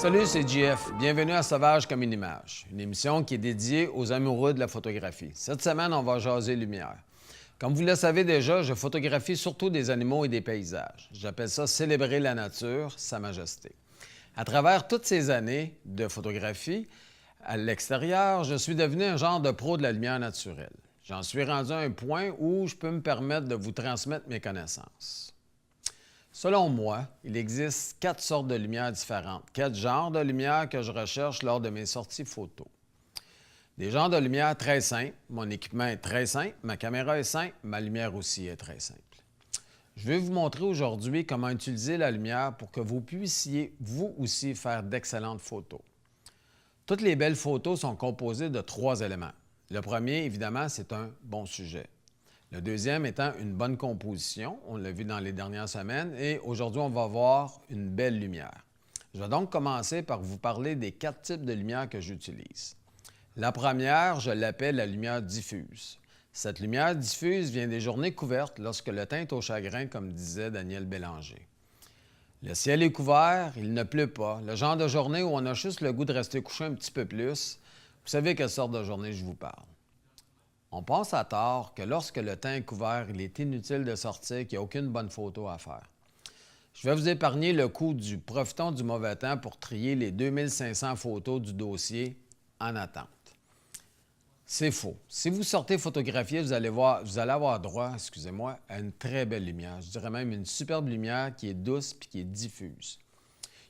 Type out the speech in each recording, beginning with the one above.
Salut, c'est JF. Bienvenue à Sauvage comme une image, une émission qui est dédiée aux amoureux de la photographie. Cette semaine, on va jaser lumière. Comme vous le savez déjà, je photographie surtout des animaux et des paysages. J'appelle ça célébrer la nature, sa majesté. À travers toutes ces années de photographie, à l'extérieur, je suis devenu un genre de pro de la lumière naturelle. J'en suis rendu à un point où je peux me permettre de vous transmettre mes connaissances. Selon moi, il existe 4 sortes de lumière différentes, 4 genres de lumière que je recherche lors de mes sorties photos. Des genres de lumière très simples, mon équipement est très simple, ma caméra est simple, ma lumière aussi est très simple. Je vais vous montrer aujourd'hui comment utiliser la lumière pour que vous puissiez, vous aussi, faire d'excellentes photos. Toutes les belles photos sont composées de 3 éléments. Le premier, évidemment, c'est un bon sujet. Le deuxième étant une bonne composition, on l'a vu dans les dernières semaines, et aujourd'hui, on va voir une belle lumière. Je vais donc commencer par vous parler des 4 types de lumière que j'utilise. La première, je l'appelle la lumière diffuse. Cette lumière diffuse vient des journées couvertes lorsque le teint est au chagrin, comme disait Daniel Bélanger. Le ciel est couvert, il ne pleut pas. Le genre de journée où on a juste le goût de rester couché un petit peu plus. Vous savez quelle sorte de journée je vous parle. On pense à tort que lorsque le teint est couvert, il est inutile de sortir, qu'il n'y a aucune bonne photo à faire. Je vais vous épargner le coup du profitons du mauvais temps pour trier les 2500 photos du dossier en attente. C'est faux. Si vous sortez photographier, vous allez avoir droit, à une très belle lumière. Je dirais même une superbe lumière qui est douce et qui est diffuse.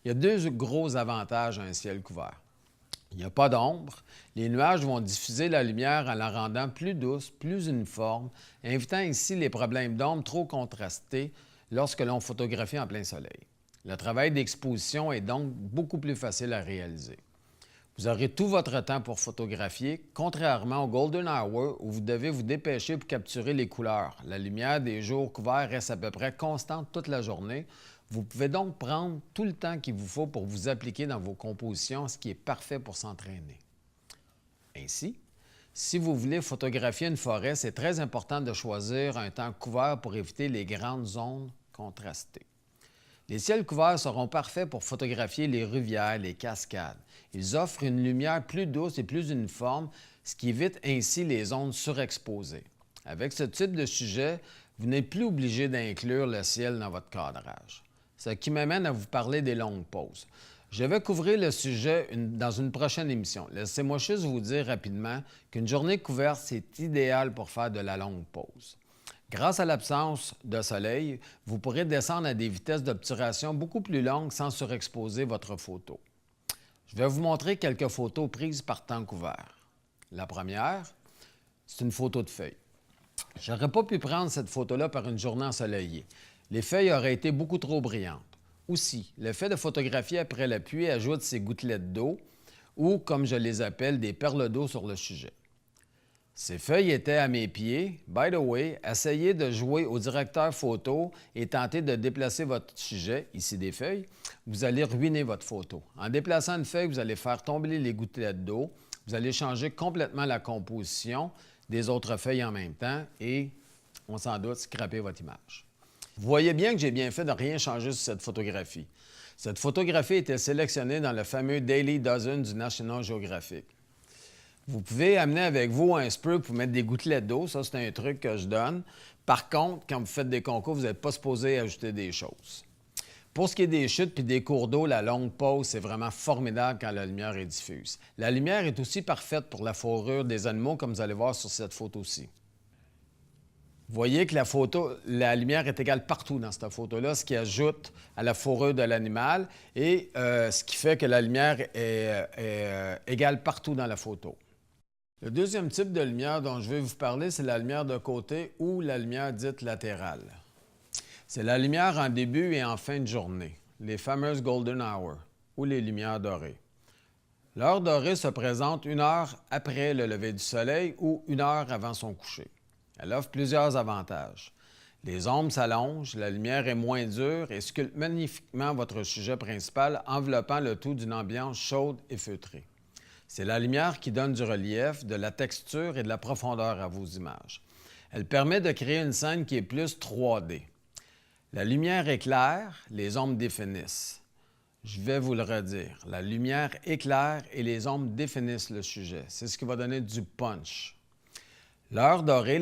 Il y a 2 gros avantages à un ciel couvert. Il n'y a pas d'ombre. Les nuages vont diffuser la lumière en la rendant plus douce, plus uniforme, évitant ainsi les problèmes d'ombre trop contrastés lorsque l'on photographie en plein soleil. Le travail d'exposition est donc beaucoup plus facile à réaliser. Vous aurez tout votre temps pour photographier, contrairement au Golden Hour où vous devez vous dépêcher pour capturer les couleurs. La lumière des jours couverts reste à peu près constante toute la journée. Vous pouvez donc prendre tout le temps qu'il vous faut pour vous appliquer dans vos compositions, ce qui est parfait pour s'entraîner. Ainsi, si vous voulez photographier une forêt, c'est très important de choisir un temps couvert pour éviter les grandes zones contrastées. Les ciels couverts seront parfaits pour photographier les rivières, les cascades. Ils offrent une lumière plus douce et plus uniforme, ce qui évite ainsi les zones surexposées. Avec ce type de sujet, vous n'êtes plus obligé d'inclure le ciel dans votre cadrage. Ce qui m'amène à vous parler des longues pauses. Je vais couvrir le sujet dans une prochaine émission. Laissez-moi juste vous dire rapidement qu'une journée couverte, c'est idéal pour faire de la longue pause. Grâce à l'absence de soleil, vous pourrez descendre à des vitesses d'obturation beaucoup plus longues sans surexposer votre photo. Je vais vous montrer quelques photos prises par temps couvert. La première, c'est une photo de feuilles. Je n'aurais pas pu prendre cette photo-là par une journée ensoleillée. Les feuilles auraient été beaucoup trop brillantes. Aussi, le fait de photographier après la pluie ajoute ces gouttelettes d'eau ou, comme je les appelle, des perles d'eau sur le sujet. Ces feuilles étaient à mes pieds. By the way, essayez de jouer au directeur photo et tentez de déplacer votre sujet, ici des feuilles, vous allez ruiner votre photo. En déplaçant une feuille, vous allez faire tomber les gouttelettes d'eau, vous allez changer complètement la composition des autres feuilles en même temps et, on s'en doute, scraper votre image. Vous voyez bien que j'ai bien fait de rien changer sur cette photographie. Cette photographie était sélectionnée dans le fameux Daily Dozen du National Geographic. Vous pouvez amener avec vous un spray pour mettre des gouttelettes d'eau. Ça, c'est un truc que je donne. Par contre, quand vous faites des concours, vous n'êtes pas supposé ajouter des choses. Pour ce qui est des chutes et des cours d'eau, la longue pause, c'est vraiment formidable quand la lumière est diffuse. La lumière est aussi parfaite pour la fourrure des animaux, comme vous allez voir sur cette photo-ci. Vous voyez que la lumière est égale partout dans cette photo-là, ce qui ajoute à la fourrure de l'animal et ce qui fait que la lumière est égale partout dans la photo. Le deuxième type de lumière dont je vais vous parler, c'est la lumière de côté ou la lumière dite latérale. C'est la lumière en début et en fin de journée, les fameuses Golden Hour ou les lumières dorées. L'heure dorée se présente 1 heure après le lever du soleil ou 1 heure avant son coucher. Elle offre plusieurs avantages. Les ombres s'allongent, la lumière est moins dure et sculpte magnifiquement votre sujet principal, enveloppant le tout d'une ambiance chaude et feutrée. C'est la lumière qui donne du relief, de la texture et de la profondeur à vos images. Elle permet de créer une scène qui est plus 3D. La lumière est claire, les ombres définissent. Je vais vous le redire. La lumière éclaire et les ombres définissent le sujet. C'est ce qui va donner du punch. L'heure dorée,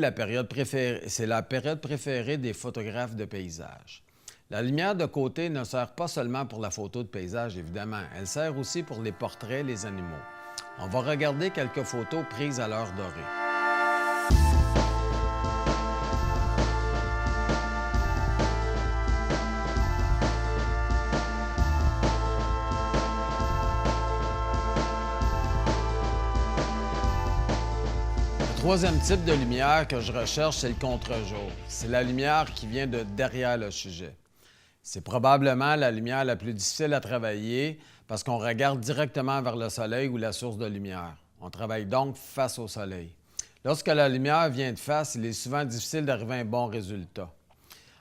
c'est la période préférée des photographes de paysage. La lumière de côté ne sert pas seulement pour la photo de paysage, évidemment. Elle sert aussi pour les portraits, les animaux. On va regarder quelques photos prises à l'heure dorée. Le troisième type de lumière que je recherche, c'est le contre-jour. C'est la lumière qui vient de derrière le sujet. C'est probablement la lumière la plus difficile à travailler parce qu'on regarde directement vers le soleil ou la source de lumière. On travaille donc face au soleil. Lorsque la lumière vient de face, il est souvent difficile d'arriver à un bon résultat.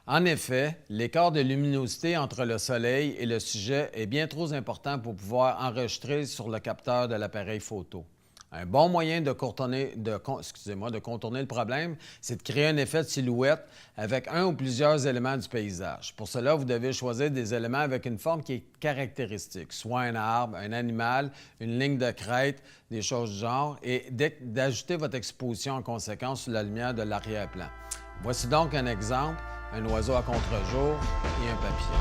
En effet, l'écart de luminosité entre le soleil et le sujet est bien trop important pour pouvoir enregistrer sur le capteur de l'appareil photo. Un bon moyen de contourner le problème, c'est de créer un effet de silhouette avec un ou plusieurs éléments du paysage. Pour cela, vous devez choisir des éléments avec une forme qui est caractéristique, soit un arbre, un animal, une ligne de crête, des choses du genre, et d'ajouter votre exposition en conséquence sur la lumière de l'arrière-plan. Voici donc un exemple, un oiseau à contre-jour et un papillon.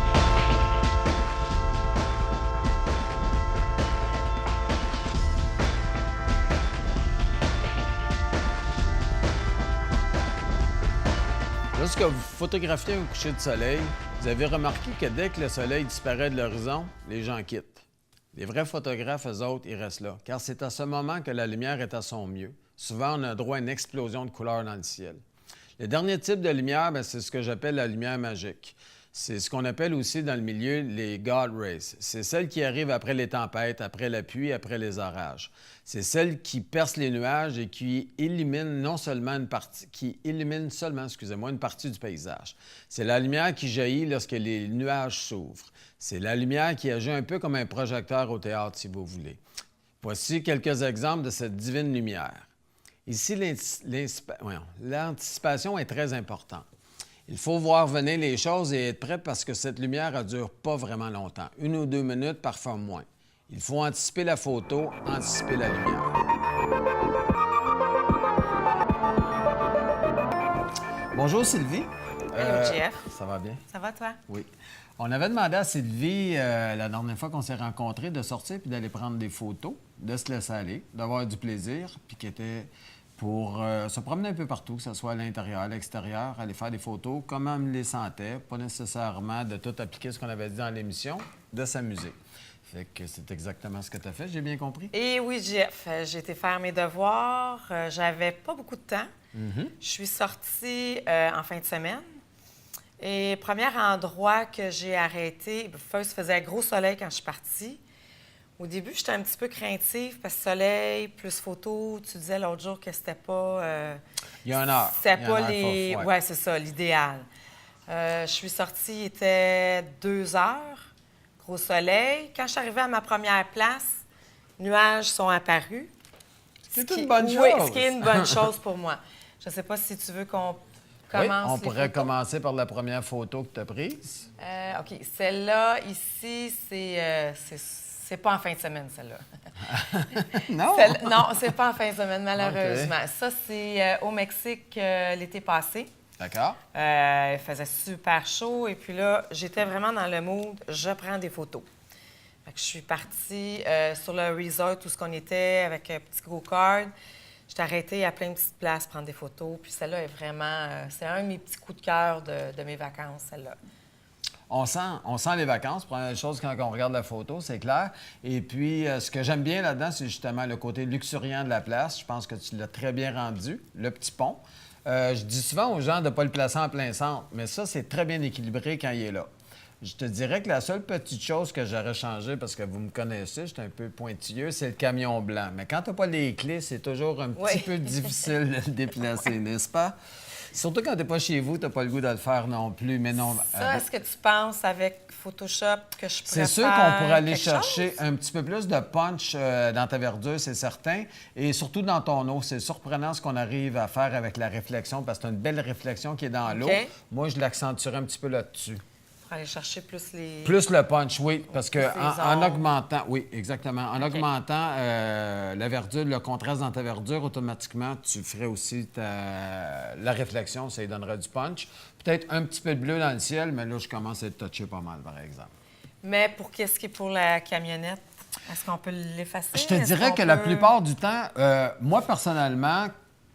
Lorsque vous photographiez un coucher de soleil, vous avez remarqué que dès que le soleil disparaît de l'horizon, les gens quittent. Les vrais photographes, eux autres, ils restent là, car c'est à ce moment que la lumière est à son mieux. Souvent, on a droit à une explosion de couleurs dans le ciel. Le dernier type de lumière, c'est ce que j'appelle la lumière magique. C'est ce qu'on appelle aussi dans le milieu les God Rays. C'est celle qui arrive après les tempêtes, après la pluie, après les orages. C'est celle qui perce les nuages et qui illumine une partie du paysage. C'est la lumière qui jaillit lorsque les nuages s'ouvrent. C'est la lumière qui agit un peu comme un projecteur au théâtre, si vous voulez. Voici quelques exemples de cette divine lumière. Ici, l'anticipation est très importante. Il faut voir venir les choses et être prêt parce que cette lumière ne dure pas vraiment longtemps. 1 ou 2 minutes, parfois moins. Il faut anticiper la photo, anticiper la lumière. Bonjour Sylvie. Allô, Jeff. Ça va bien? Ça va, toi? Oui. On avait demandé à Sylvie, la dernière fois qu'on s'est rencontrés, de sortir puis d'aller prendre des photos, de se laisser aller, d'avoir du plaisir, puis qui était pour se promener un peu partout, que ce soit à l'intérieur, à l'extérieur, aller faire des photos, comme on les sentait, pas nécessairement de tout appliquer ce qu'on avait dit dans l'émission, de s'amuser. Fait que c'est exactement ce que tu as fait, j'ai bien compris? Et oui, Jeff, j'ai été faire mes devoirs. J'avais pas beaucoup de temps. Je suis sortie en fin de semaine. Et premier endroit que j'ai arrêté, il faisait gros soleil quand je suis partie. Au début, j'étais un petit peu craintive parce que soleil plus photo, tu disais l'autre jour que c'était pas... il y a une heure. C'était pas les... Oui, c'est ça, l'idéal. Je suis sortie, il était 2 heures, gros soleil. Quand je suis arrivée à ma première place, nuages sont apparus. C'est une bonne chose. Oui, ce qui est une bonne chose pour moi. Je ne sais pas si tu veux qu'on commence. Oui, on pourrait commencer par la première photo que tu as prise. OK. Celle-là, ici, c'est pas en fin de semaine, celle-là. Non? Non, c'est pas en fin de semaine, malheureusement. Okay. Ça, c'est au Mexique l'été passé. D'accord. Il faisait super chaud. Et puis là, j'étais vraiment dans le mood, je prends des photos. Fait que je suis partie sur le resort où on était avec un petit go-kart. J'étais arrêtée à plein de petites places prendre des photos. Puis celle-là est vraiment... c'est un de mes petits coups de cœur de mes vacances, celle-là. On sent les vacances. Première chose quand on regarde la photo, c'est clair. Et puis, ce que j'aime bien là-dedans, c'est justement le côté luxuriant de la place. Je pense que tu l'as très bien rendu, le petit pont. Je dis souvent aux gens de ne pas le placer en plein centre, mais ça, c'est très bien équilibré quand il est là. Je te dirais que la seule petite chose que j'aurais changée, parce que vous me connaissez, je suis un peu pointilleux, c'est le camion blanc. Mais quand tu n'as pas les clés, c'est toujours un petit peu difficile de le déplacer, n'est-ce pas? Surtout quand tu n'es pas chez vous, tu n'as pas le goût de le faire non plus, mais non... Ça, est-ce que tu penses avec Photoshop que je pourrais C'est sûr qu'on pourrait aller chercher un petit peu plus de punch dans ta verdure, c'est certain, et surtout dans ton eau. C'est surprenant ce qu'on arrive à faire avec la réflexion, parce que c'est une belle réflexion qui est dans l'eau. Moi, je l'accentuerais un petit peu là-dessus. Pour aller chercher plus les... Plus le punch, oui, parce que Plus les en ombres. augmentant, oui, exactement, en OK. augmentant la verdure, le contraste dans ta verdure, automatiquement, tu ferais aussi la réflexion, ça lui donnerait du punch. Peut-être un petit peu de bleu dans le ciel, mais là, je commence à être touché pas mal, par exemple. Mais pour qu'est-ce qui est pour la camionnette, est-ce qu'on peut l'effacer? Je te Est-ce dirais qu'on que la peut- plupart du temps, moi, personnellement,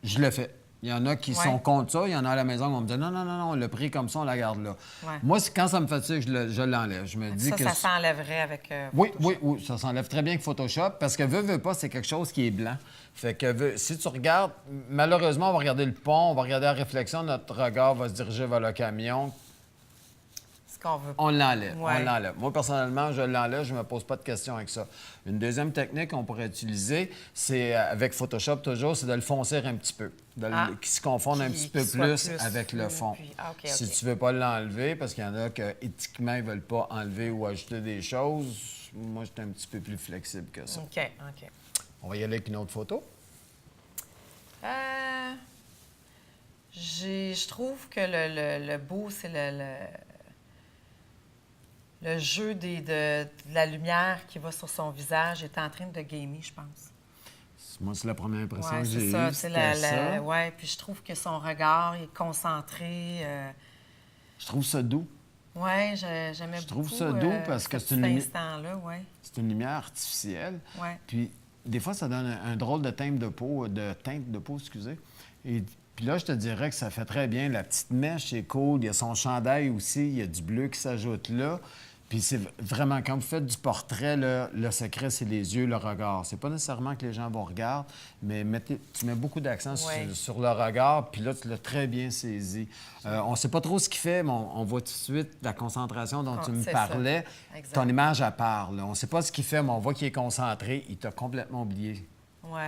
je le fais. Il y en a qui Ouais. sont contre ça. Il y en a à la maison qui vont me dire non, non, non, non, on l'a pris comme ça, on la garde là. Ouais. Moi, quand ça me fatigue, je l'enlève. Je me dis Ça, que. ça s'enlèverait avec... Oui, Photoshop. oui, oui, ça s'enlève très bien avec Photoshop parce que veut pas, c'est quelque chose qui est blanc. Fait que si tu regardes, malheureusement, on va regarder le pont, on va regarder la réflexion, notre regard va se diriger vers le camion. Ce qu'on veut. On l'enlève, Ouais. on l'enlève. Moi, personnellement, je l'enlève, je ne me pose pas de questions avec ça. Une deuxième technique qu'on pourrait utiliser, c'est avec Photoshop toujours, c'est de le foncer un petit peu, qui se confonde un petit peu Qu'il soit plus avec le fond. puis- OK, Si OK. tu ne veux pas l'enlever, parce qu'il y en a qui, éthiquement, ils ne veulent pas enlever ou ajouter des choses, moi, j'étais un petit peu plus flexible que ça. OK, OK. On va y aller avec une autre photo. Je trouve que le beau, c'est le jeu de la lumière qui va sur son visage est en train de gamer, je pense. Moi, c'est la première impression Oui, que j'ai c'est eue. ça. C'était ça. Ouais, puis je trouve que son regard est concentré. Je trouve ça doux. Oui, j'aimais Je trouve beaucoup ça doux parce que ce c'est une petit lumi- instant-là, oui. C'est une lumière artificielle. Ouais. Puis, des fois, ça donne un drôle de teinte de peau, excusez. Et puis là, je te dirais que ça fait très bien. La petite mèche, c'est cool. Il y a son chandail aussi. Il y a du bleu qui s'ajoute là. Puis c'est vraiment, quand vous faites du portrait, là, le secret, c'est les yeux, le regard. C'est pas nécessairement que les gens vont regarder, mais tu mets beaucoup d'accent Ouais. sur le regard, puis là, tu l'as très bien saisi. On ne sait pas trop ce qu'il fait, mais on voit tout de suite la concentration dont tu me c'est ça. parlais. Exact. Ton image, elle parle. On ne sait pas ce qu'il fait, mais on voit qu'il est concentré. Il t'a complètement oublié. Oui.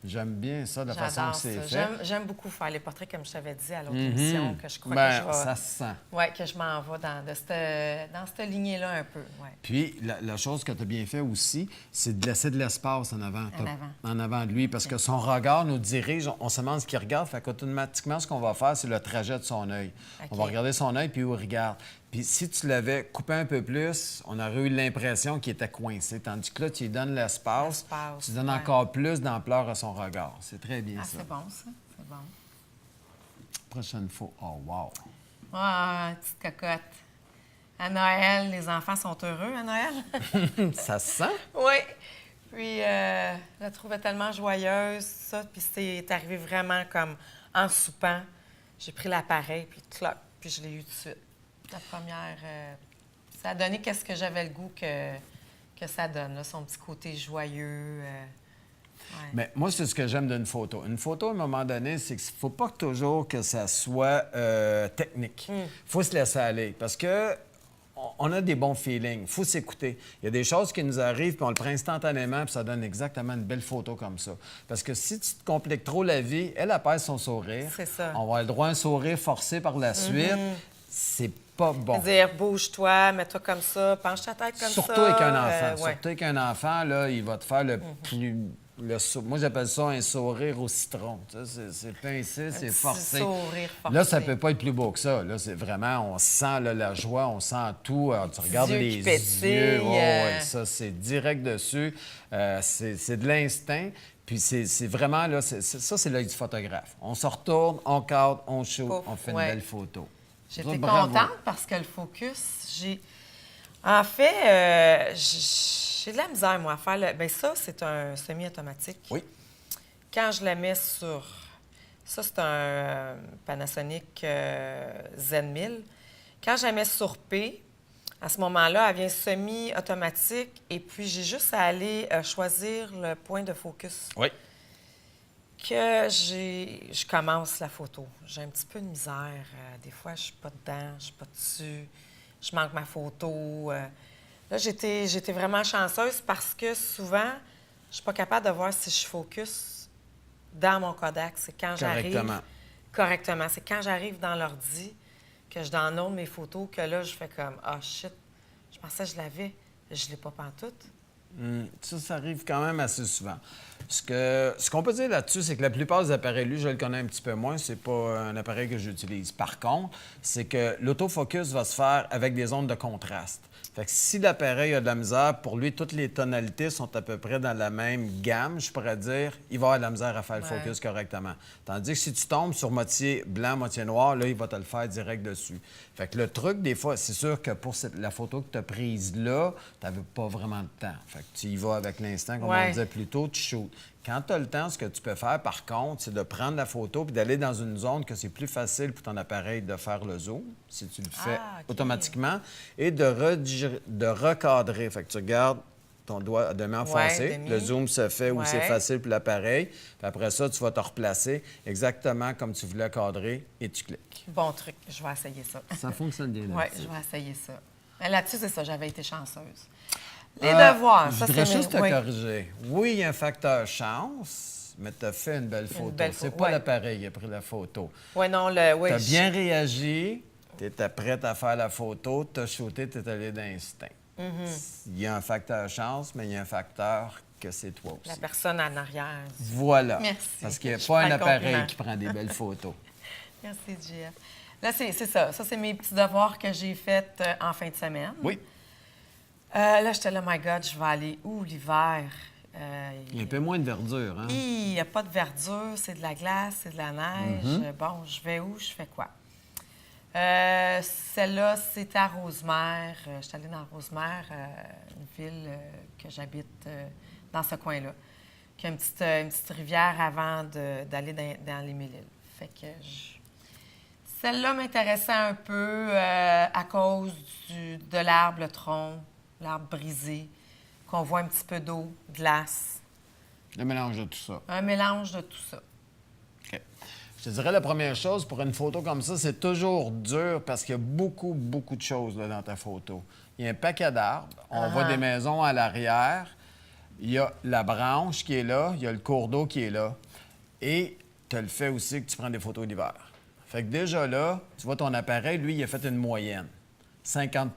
J'aime bien ça, de la façon J'adore que c'est ça. fait. J'aime beaucoup faire les portraits, comme je t'avais dit à l'autre Mhm. émission, que je crois Ben, que je vais... ça se sent. Oui, que je m'en vais dans cette lignée-là un peu, ouais. Puis, la chose que tu as bien fait aussi, c'est de laisser de l'espace en avant. En avant de lui, parce que son regard nous dirige. On se demande ce qu'il regarde, fait qu'automatiquement, ce qu'on va faire, c'est le trajet de son œil. OK. On va regarder son œil, puis où il regarde. Puis si tu l'avais coupé un peu plus, on aurait eu l'impression qu'il était coincé. Tandis que là, tu lui donnes l'espace, L'espace, tu donnes ouais. encore plus d'ampleur à son regard. C'est très bien Ah, ça. c'est bon, ça. C'est bon. Prochaine fois. Oh, wow! Ah, petite cocotte. À Noël, les enfants sont heureux à Noël. Ça se sent? Oui. Puis, je la trouvais tellement joyeuse, ça. Puis, c'est arrivé vraiment comme en soupant. J'ai pris l'appareil, puis cloc, puis je l'ai eu tout de suite. La première, ça a donné qu'est-ce que j'avais le goût que ça donne, là, son petit côté joyeux. Ouais. Mais moi, c'est ce que j'aime d'une photo. Une photo, à un moment donné, c'est qu'il ne faut pas toujours que ça soit technique. Il faut se laisser aller. Parce que on a des bons feelings. Il faut s'écouter. Il y a des choses qui nous arrivent, puis on le prend instantanément, puis ça donne exactement une belle photo comme ça. Parce que si tu te compliques trop la vie, elle perd son sourire. C'est ça. On va avoir le droit à un sourire forcé par la suite. C'est pas bon. Dire, bouge-toi, mets-toi comme ça, penche ta tête comme Surtout ça. avec un enfant. Ouais. Surtout avec un enfant, là, il va te faire le plus... Moi, j'appelle ça un sourire au citron. Tu sais, c'est pincé, c'est petit forcé. sourire forcé. Là, ça peut pas être plus beau que ça. Là, c'est vraiment, on sent là, la joie, on sent tout. Alors, tu regardes yeux les qui pétillent, yeux. Oh, ouais, ça, c'est direct dessus. C'est de l'instinct. Puis c'est vraiment, là, ça, c'est l'œil du photographe. On se retourne, on cadre, on shoot, Pouf, on fait ouais. une belle photo. J'étais Ça, bravo. contente parce que le focus, En fait, j'ai de la misère, moi, à faire le... Bien, ça, c'est un semi-automatique. Oui. Quand je la mets sur... Ça, c'est un Panasonic Zen 1000. Quand je la mets sur P, à ce moment-là, elle vient semi-automatique et puis j'ai juste à aller choisir le point de focus Oui. que je commence la photo. J'ai un petit peu de misère. Des fois, je suis pas dedans, je suis pas dessus. Je manque ma photo. Là, j'étais vraiment chanceuse parce que souvent, je suis pas capable de voir si je focus dans mon Kodak. C'est quand j'arrive... Correctement. Correctement. C'est quand j'arrive dans l'ordi, que je download mes photos, que là, je fais comme « Ah, shit, je pensais que je l'avais. Je l'ai pas pantoute. » Ça arrive quand même assez souvent. Ce qu'on peut dire là-dessus, c'est que la plupart des appareils, lui, je le connais un petit peu moins, c'est pas un appareil que j'utilise. Par contre, c'est que l'autofocus va se faire avec des ondes de contraste. Fait que si l'appareil a de la misère, pour lui, toutes les tonalités sont à peu près dans la même gamme, je pourrais dire, il va avoir de la misère à faire le focus correctement. Tandis que si tu tombes sur moitié blanc, moitié noir, là, il va te le faire direct dessus. Fait que le truc, des fois, c'est sûr que pour la photo que tu as prise là, tu n'avais pas vraiment de temps. Fait que tu y vas avec l'instant, comme on disait plus tôt, tu shoots. Quand tu as le temps, ce que tu peux faire, par contre, c'est de prendre la photo puis d'aller dans une zone que c'est plus facile pour ton appareil de faire le zoom, si tu le fais automatiquement, et de recadrer. Fait que tu regardes ton doigt à demi enfoncé, le zoom se fait où c'est facile pour l'appareil. Puis après ça, tu vas te replacer exactement comme tu voulais cadrer et tu cliques. Bon truc, je vais essayer ça. Ça fonctionne bien. Oui, je vais essayer ça. Mais là-dessus, c'est ça, j'avais été chanceuse. Les devoirs, ça, c'est... Je voudrais juste te corriger. Oui, il y a un facteur chance, mais tu as fait une belle photo. C'est pas l'appareil qui a pris la photo. Oui, non, tu as bien réagi, tu étais prête à faire la photo, tu as shooté, tu es allé d'instinct. Il y a un facteur chance, mais il y a un facteur que c'est toi aussi. La personne en arrière. Voilà. Merci. Parce qu'il n'y a pas un appareil qui prend des belles photos. Merci, JF. Là, c'est ça. Ça, c'est mes petits devoirs que j'ai faits en fin de semaine. Oui. Là, j'étais là, my God, je vais aller où l'hiver? Il y a un peu moins de verdure, hein? Il n'y a pas de verdure, c'est de la glace, c'est de la neige. Bon, je vais où? Je fais quoi? Celle-là, c'était à Rosemère. Je suis allée dans Rosemère, une ville que j'habite dans ce coin-là, qui a une petite rivière avant d'aller dans les Mille-Îles. Fait que celle-là m'intéressait un peu à cause de l'arbre, le tronc, l'arbre brisé, qu'on voit un petit peu d'eau, glace. Le mélange de tout ça. Un mélange de tout ça. OK. Je te dirais la première chose, pour une photo comme ça, c'est toujours dur parce qu'il y a beaucoup, beaucoup de choses là, dans ta photo. Il y a un paquet d'arbres, on voit des maisons à l'arrière, il y a la branche qui est là, il y a le cours d'eau qui est là, et tu as le fait aussi que tu prends des photos d'hiver. Fait que déjà là, tu vois ton appareil, lui, il a fait une moyenne, 50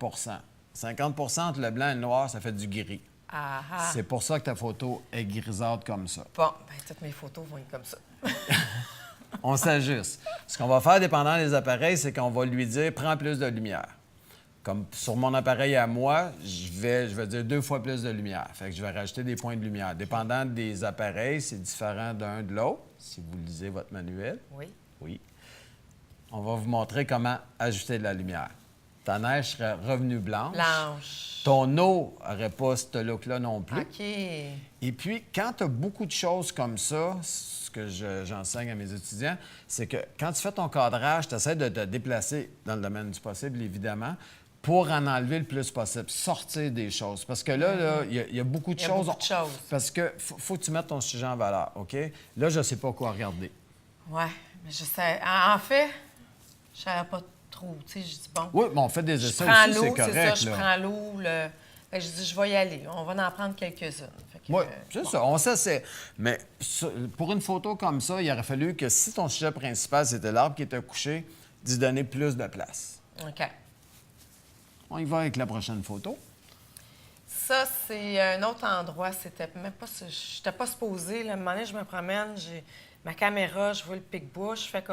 50 entre le blanc et le noir, ça fait du gris. C'est pour ça que ta photo est grisâtre comme ça. Bon, bien, toutes mes photos vont être comme ça. On s'ajuste. Ce qu'on va faire, dépendant des appareils, c'est qu'on va lui dire « prends plus de lumière ». Comme sur mon appareil à moi, je vais dire 2 fois plus de lumière. Fait que je vais rajouter des points de lumière. Dépendant des appareils, c'est différent d'un de l'autre, si vous lisez votre manuel. Oui. Oui. On va vous montrer comment ajouter de la lumière. Ta neige serait revenue blanche. Blanche. Ton eau n'aurait pas ce look-là non plus. OK. Et puis, quand tu as beaucoup de choses comme ça, ce que j'enseigne à mes étudiants, c'est que quand tu fais ton cadrage, tu essaies de te déplacer dans le domaine du possible, évidemment, pour en enlever le plus possible, sortir des choses. Parce que là, il y a beaucoup de choses. Il y a beaucoup de choses. Parce que faut que tu mettes ton sujet en valeur, OK? Là, je ne sais pas quoi regarder. Oui, mais je sais. En fait, je ne savais pas trop. Tu sais, je dis bon. Oui, mais on fait des essais prends aussi, c'est l'eau, correct. c'est ça, je là. prends l'eau. Fait que je dis, je vais y aller. On va en prendre quelques-unes. Oui, c'est ça. On sait, c'est. Mais pour une photo comme ça, il aurait fallu que si ton sujet principal, c'était l'arbre qui était couché, d'y donner plus de place. OK. On y va avec la prochaine photo. Ça, c'est un autre endroit. C'était même pas... Je n'étais pas supposée. Là, à un moment donné, je me promène, j'ai ma caméra, je vois le pic-bouche. Fait que,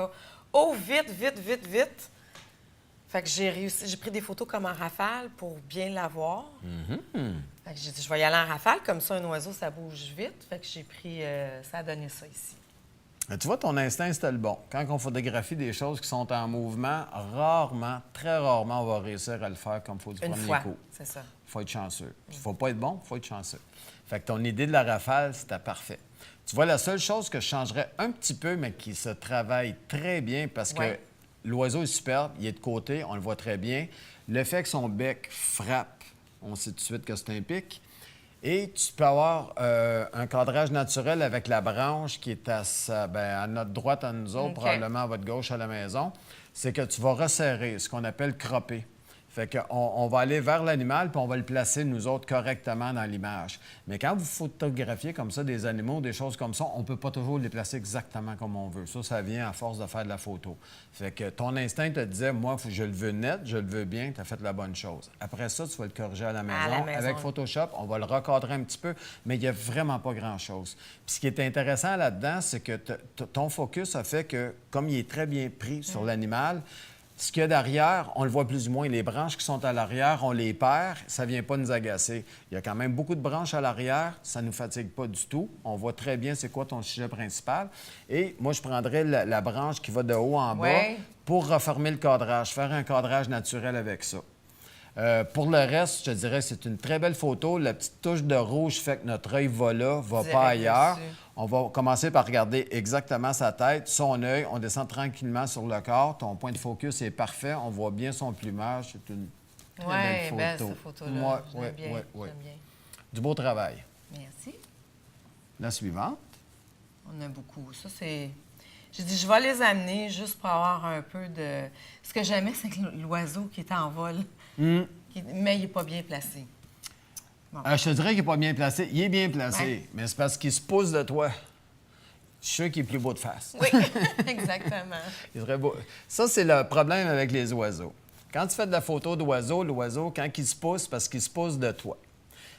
oh, vite, vite, vite, vite. Fait que j'ai réussi. J'ai pris des photos comme en rafale pour bien la voir. Fait que j'ai dit, je vais y aller en rafale. Comme ça, un oiseau, ça bouge vite. Fait que j'ai pris... ça a donné ça ici. Tu vois, ton instinct, c'était le bon. Quand on photographie des choses qui sont en mouvement, rarement, très rarement, on va réussir à le faire comme il faut du premier coup. C'est ça. Il faut être chanceux. Il ne faut pas être bon, il faut être chanceux. Fait que ton idée de la rafale, c'était parfait. Tu vois, la seule chose que je changerais un petit peu, mais qui se travaille très bien, parce que l'oiseau est superbe, il est de côté, on le voit très bien. Le fait que son bec frappe, on sait tout de suite que c'est un pic. Et tu peux avoir un cadrage naturel avec la branche qui est à notre droite, à nous autres, probablement à votre gauche à la maison. C'est que tu vas resserrer, ce qu'on appelle cropper. Fait qu'on va aller vers l'animal puis on va le placer, nous autres, correctement dans l'image. Mais quand vous photographiez comme ça des animaux, des choses comme ça, on ne peut pas toujours les placer exactement comme on veut. Ça vient à force de faire de la photo. Fait que ton instinct te disait, moi, je le veux net, je le veux bien, tu as fait la bonne chose. Après ça, tu vas le corriger à la maison. Avec Photoshop, on va le recadrer un petit peu, mais il n'y a vraiment pas grand-chose. Puis ce qui est intéressant là-dedans, c'est que ton focus a fait que, comme il est très bien pris sur l'animal, ce qu'il y a derrière, on le voit plus ou moins. Les branches qui sont à l'arrière, on les perd, ça ne vient pas nous agacer. Il y a quand même beaucoup de branches à l'arrière, ça ne nous fatigue pas du tout. On voit très bien c'est quoi ton sujet principal. Et moi, je prendrais la branche qui va de haut en bas pour refermer le cadrage, faire un cadrage naturel avec ça. Pour le reste, je te dirais que c'est une très belle photo. La petite touche de rouge fait que notre œil va là, va pas ailleurs. Dessus. On va commencer par regarder exactement sa tête, son œil. On descend tranquillement sur le corps. Ton point de focus est parfait. On voit bien son plumage. C'est une très belle photo. Belle, cette photo-là. Oui, bien. Du beau travail. Merci. La suivante. On a beaucoup. Ça, c'est... J'ai dit, je vais les amener juste pour avoir un peu de... Ce que j'aimais, c'est que l'oiseau qui est en vol, mais il n'est pas bien placé. Bon. Je te dirais qu'il n'est pas bien placé. Il est bien placé, mais c'est parce qu'il se pousse de toi. Je suis sûr qu'il est plus beau de face. Oui, exactement. Il serait beau. Ça, c'est le problème avec les oiseaux. Quand tu fais de la photo d'oiseau, l'oiseau, quand il se pousse, parce qu'il se pousse de toi.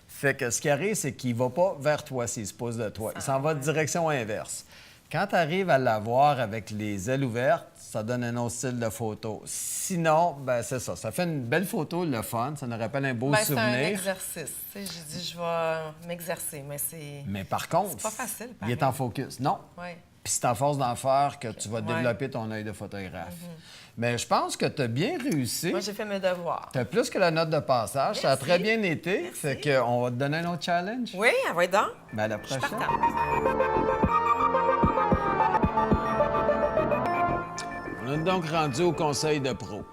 Fait que ce qui arrive, c'est qu'il ne va pas vers toi s'il se pousse de toi. Il s'en va de direction inverse. Quand tu arrives à l'avoir avec les ailes ouvertes, ça donne un autre style de photo. Sinon, ben c'est ça. Ça fait une belle photo, le fun. Ça nous rappelle un beau souvenir. C'est un exercice. J'ai dit, je vais m'exercer, mais c'est... Mais par contre, c'est pas facile, il est en focus. Non. Oui. Puis c'est à force d'en faire que tu vas développer ton œil de photographe. Mais je pense que tu as bien réussi. Moi, j'ai fait mes devoirs. Tu as plus que la note de passage. Merci. Ça a très bien été. Merci. Fait qu'on va te donner un autre challenge. Oui, va être donc. Ben, à la prochaine. On est donc rendu au conseil de pro.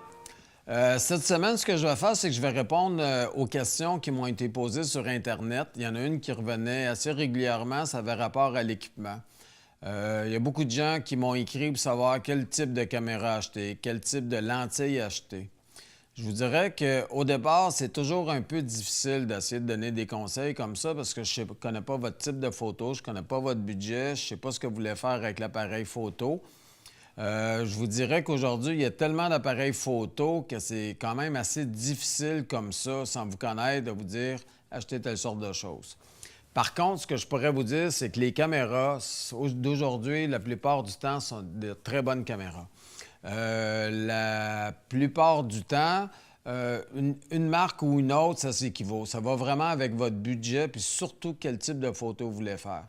Cette semaine, ce que je vais faire, c'est que je vais répondre aux questions qui m'ont été posées sur Internet. Il y en a une qui revenait assez régulièrement, ça avait rapport à l'équipement. Il y a beaucoup de gens qui m'ont écrit pour savoir quel type de caméra acheter, quel type de lentille acheter. Je vous dirais qu'au départ, c'est toujours un peu difficile d'essayer de donner des conseils comme ça parce que je ne connais pas votre type de photo, je ne connais pas votre budget, je ne sais pas ce que vous voulez faire avec l'appareil photo. Je vous dirais qu'aujourd'hui, il y a tellement d'appareils photo que c'est quand même assez difficile comme ça, sans vous connaître, de vous dire « achetez telle sorte de choses ». Par contre, ce que je pourrais vous dire, c'est que les caméras d'aujourd'hui, la plupart du temps, sont de très bonnes caméras. La plupart du temps, une marque ou une autre, ça s'équivaut. Ça va vraiment avec votre budget puis surtout quel type de photo vous voulez faire.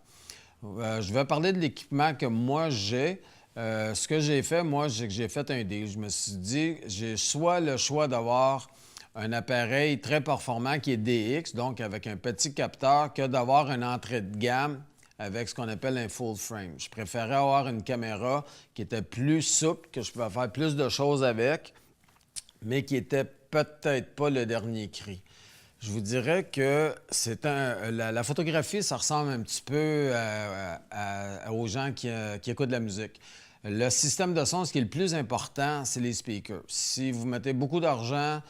Je vais parler de l'équipement que moi j'ai. Ce que j'ai fait, moi, c'est que j'ai fait un deal. Je me suis dit, j'ai soit le choix d'avoir un appareil très performant qui est DX, donc avec un petit capteur, que d'avoir une entrée de gamme avec ce qu'on appelle un full frame. Je préférais avoir une caméra qui était plus souple, que je pouvais faire plus de choses avec, mais qui était peut-être pas le dernier cri. Je vous dirais que la photographie, ça ressemble un petit peu aux gens qui écoutent de la musique. Le système de son, ce qui est le plus important, c'est les speakers. Si vous mettez beaucoup d'argent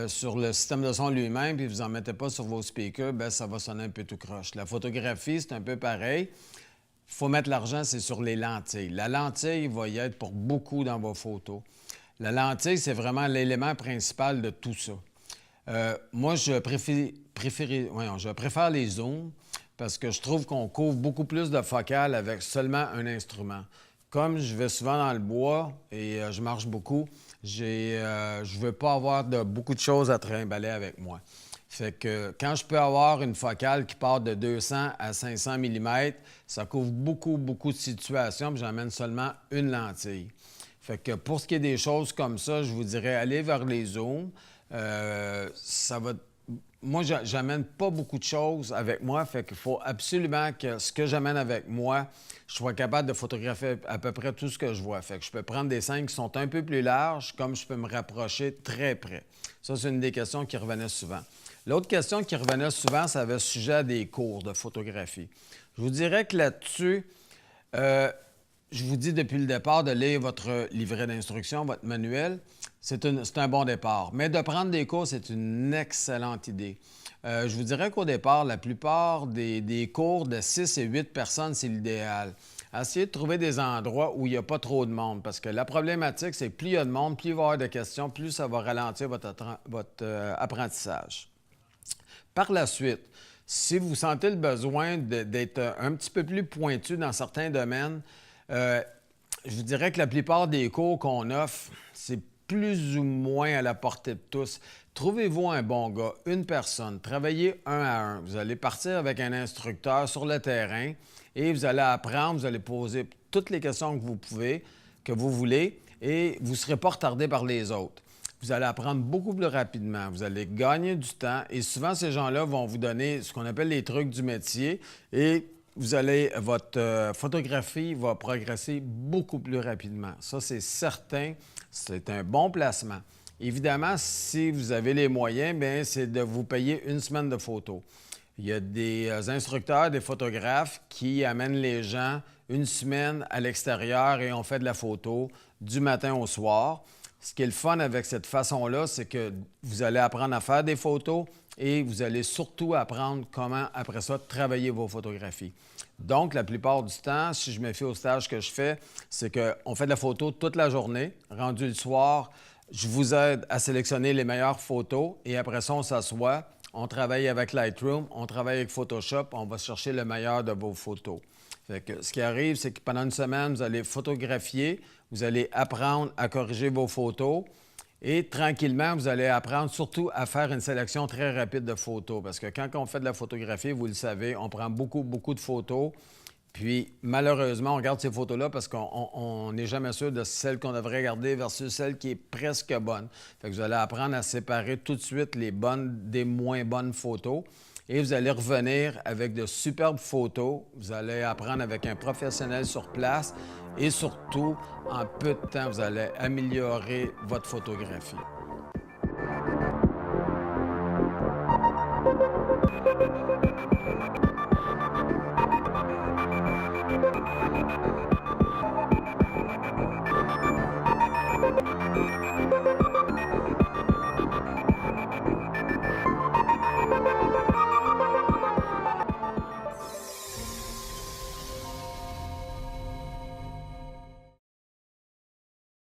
sur le système de son lui-même puis vous n'en mettez pas sur vos speakers, bien, ça va sonner un peu tout croche. La photographie, c'est un peu pareil. Il faut mettre l'argent, c'est sur les lentilles. La lentille va y être pour beaucoup dans vos photos. La lentille, c'est vraiment l'élément principal de tout ça. Moi, je préfère les zooms parce que je trouve qu'on couvre beaucoup plus de focales avec seulement un instrument. Comme je vais souvent dans le bois et je marche beaucoup, je ne veux pas avoir beaucoup de choses à trimballer avec moi. Fait que quand je peux avoir une focale qui part de 200 à 500 mm, ça couvre beaucoup de situations, puis j'emmène seulement une lentille. Fait que pour ce qui est des choses comme ça, je vous dirais aller vers les zooms. Moi, j'amène pas beaucoup de choses avec moi, fait qu'il faut absolument que ce que j'amène avec moi, je sois capable de photographier à peu près tout ce que je vois. Fait que je peux prendre des scènes qui sont un peu plus larges, comme je peux me rapprocher très près. Ça, c'est une des questions qui revenait souvent. L'autre question qui revenait souvent, ça avait sujet à des cours de photographie. Je vous dirais que là-dessus, je vous dis depuis le départ de lire votre livret d'instruction, votre manuel. C'est un bon départ. Mais de prendre des cours, c'est une excellente idée. Je vous dirais qu'au départ, la plupart des cours de 6 et 8 personnes, c'est l'idéal. Essayez de trouver des endroits où il n'y a pas trop de monde, parce que la problématique, c'est que plus il y a de monde, plus il va y avoir de questions, plus ça va ralentir votre apprentissage. Par la suite, si vous sentez le besoin d'être un petit peu plus pointu dans certains domaines, je vous dirais que la plupart des cours qu'on offre, c'est plus ou moins à la portée de tous. Trouvez-vous un bon gars, une personne, travaillez un à un. Vous allez partir avec un instructeur sur le terrain et vous allez apprendre, vous allez poser toutes les questions que vous voulez, et vous ne serez pas retardé par les autres. Vous allez apprendre beaucoup plus rapidement, vous allez gagner du temps et souvent ces gens-là vont vous donner ce qu'on appelle les trucs du métier et votre photographie va progresser beaucoup plus rapidement. Ça, c'est certain, c'est un bon placement. Évidemment, si vous avez les moyens, bien, c'est de vous payer une semaine de photos. Il y a des instructeurs, des photographes qui amènent les gens une semaine à l'extérieur et on fait de la photo du matin au soir. Ce qui est le fun avec cette façon-là, c'est que vous allez apprendre à faire des photos et vous allez surtout apprendre comment, après ça, travailler vos photographies. Donc, la plupart du temps, si je me fie au stage que je fais, c'est qu'on fait de la photo toute la journée. Rendu le soir, je vous aide à sélectionner les meilleures photos et après ça, on s'assoit, on travaille avec Lightroom, on travaille avec Photoshop, on va chercher le meilleur de vos photos. Fait que ce qui arrive, c'est que pendant une semaine, vous allez photographier, vous allez apprendre à corriger vos photos et tranquillement, vous allez apprendre surtout à faire une sélection très rapide de photos. Parce que quand on fait de la photographie, vous le savez, on prend beaucoup, beaucoup de photos. Puis malheureusement, on regarde ces photos-là parce qu'on n'est jamais sûr de celle qu'on devrait garder versus celle qui est presque bonne. Fait que vous allez apprendre à séparer tout de suite les bonnes des moins bonnes photos. Et vous allez revenir avec de superbes photos. Vous allez apprendre avec un professionnel sur place et surtout, en peu de temps, vous allez améliorer votre photographie.